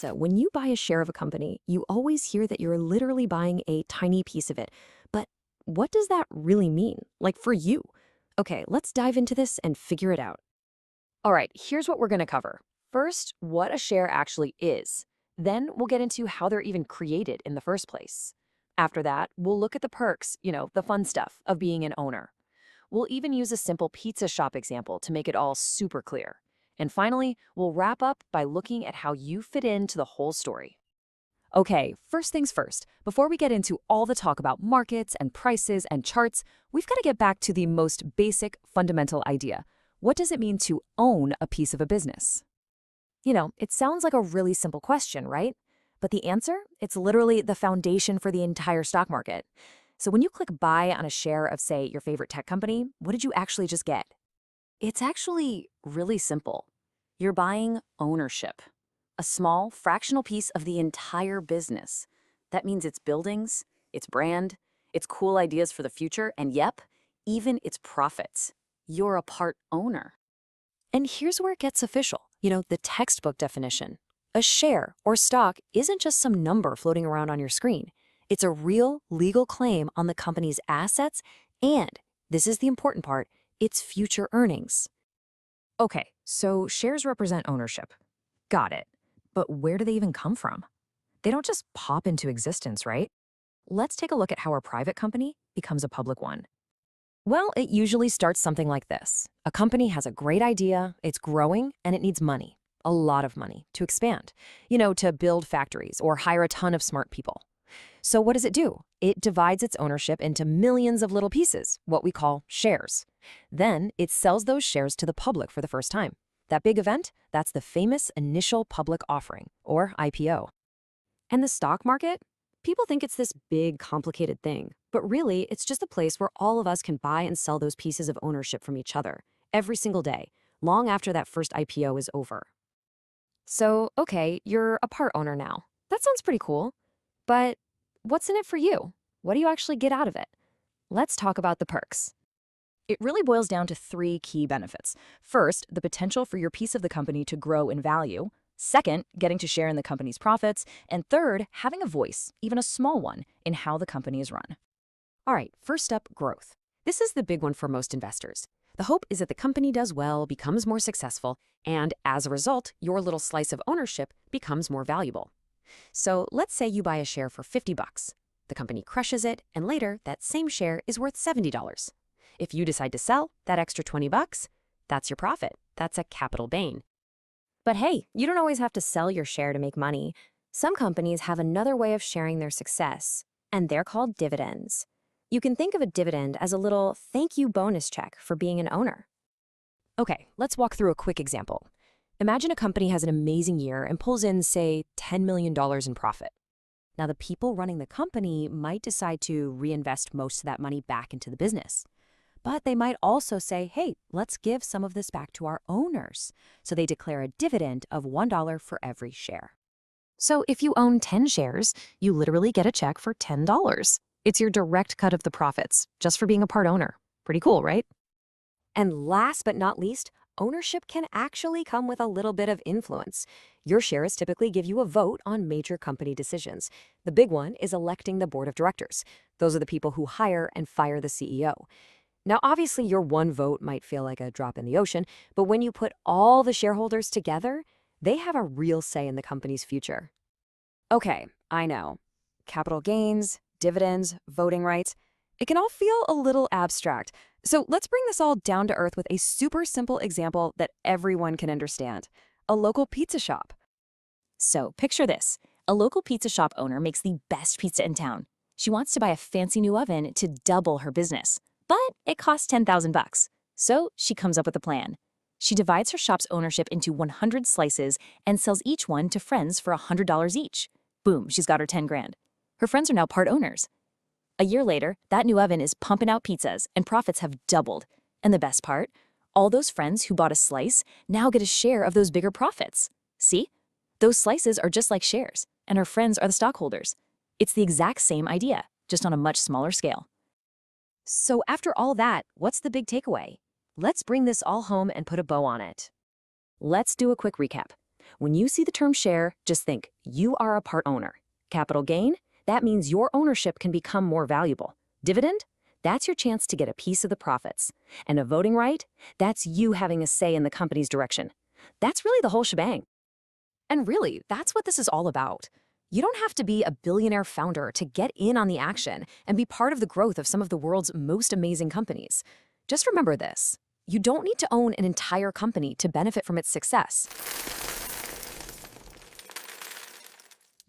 So, when you buy a share of a company, you always hear that you're literally buying a tiny piece of it. But what does that really mean? Like for you? Okay, let's dive into this and figure it out. All right, here's what we're going to cover. First, what a share actually is. Then we'll get into how they're even created in the first place. After that, we'll look at the perks, the fun stuff of being an owner. We'll even use a simple pizza shop example to make it all super clear. And finally, we'll wrap up by looking at how you fit into the whole story. Okay, first things first. Before we get into all the talk about markets and prices and charts, we've got to get back to the most basic, fundamental idea. What does it mean to own a piece of a business? It sounds like a really simple question, right? But the answer? It's literally the foundation for the entire stock market. So when you click buy on a share of, say, your favorite tech company, what did you actually just get? It's actually really simple. You're buying ownership, a small, fractional piece of the entire business. That means its buildings, its brand, its cool ideas for the future, and yep, even its profits. You're a part owner. And here's where it gets official. The textbook definition. A share or stock isn't just some number floating around on your screen. It's a real legal claim on the company's assets and, this is the important part, its future earnings. Okay, so shares represent ownership. Got it. But where do they even come from? They don't just pop into existence, right? Let's take a look at how a private company becomes a public one. Well, it usually starts something like this. A company has a great idea, it's growing, and it needs money, a lot of money, to expand, to build factories or hire a ton of smart people. So what does it do? It divides its ownership into millions of little pieces, what we call shares. Then it sells those shares to the public for the first time. That big event, that's the famous initial public offering, or IPO. And the stock market? People think it's this big, complicated thing, but really, it's just a place where all of us can buy and sell those pieces of ownership from each other, every single day, long after that first IPO is over. So, okay, you're a part owner now. That sounds pretty cool. But what's in it for you? What do you actually get out of it? Let's talk about the perks. It really boils down to three key benefits. First, the potential for your piece of the company to grow in value. Second, getting to share in the company's profits. And third, having a voice, even a small one, in how the company is run. All right, first up, growth. This is the big one for most investors. The hope is that the company does well, becomes more successful, and as a result, your little slice of ownership becomes more valuable. So let's say you buy a share for $50. The company crushes it, and later, that same share is worth $70. If you decide to sell that extra $20, that's your profit. That's a capital gain. But hey, you don't always have to sell your share to make money. Some companies have another way of sharing their success, and they're called dividends. You can think of a dividend as a little thank you bonus check for being an owner. Okay, let's walk through a quick example. Imagine a company has an amazing year and pulls in, say, $10 million in profit. Now, the people running the company might decide to reinvest most of that money back into the business. But they might also say, hey, let's give some of this back to our owners. So they declare a dividend of $1 for every share. So if you own 10 shares, you literally get a check for $10. It's your direct cut of the profits, just for being a part owner. Pretty cool, right? And last but not least, ownership can actually come with a little bit of influence. Your shares typically give you a vote on major company decisions. The big one is electing the board of directors. Those are the people who hire and fire the CEO. Now, obviously, your one vote might feel like a drop in the ocean, but when you put all the shareholders together, they have a real say in the company's future. Okay, I know. Capital gains, dividends, voting rights. It can all feel a little abstract. So let's bring this all down to earth with a super simple example that everyone can understand. A local pizza shop. So picture this. A local pizza shop owner makes the best pizza in town. She wants to buy a fancy new oven to double her business. But it costs $10,000. So she comes up with a plan. She divides her shop's ownership into 100 slices and sells each one to friends for $100 each. Boom, she's got her 10 grand. Her friends are now part owners. A year later, that new oven is pumping out pizzas and profits have doubled. And the best part, all those friends who bought a slice now get a share of those bigger profits. See? Those slices are just like shares, and her friends are the stockholders. It's the exact same idea, just on a much smaller scale. So after all that, what's the big takeaway? Let's bring this all home and put a bow on it. Let's do a quick recap. When you see the term share, just think you are a part owner. Capital gain? That means your ownership can become more valuable. Dividend? That's your chance to get a piece of the profits. And a voting right? That's you having a say in the company's direction. That's really the whole shebang. And really, that's what this is all about. You don't have to be a billionaire founder to get in on the action and be part of the growth of some of the world's most amazing companies. Just remember this. You don't need to own an entire company to benefit from its success.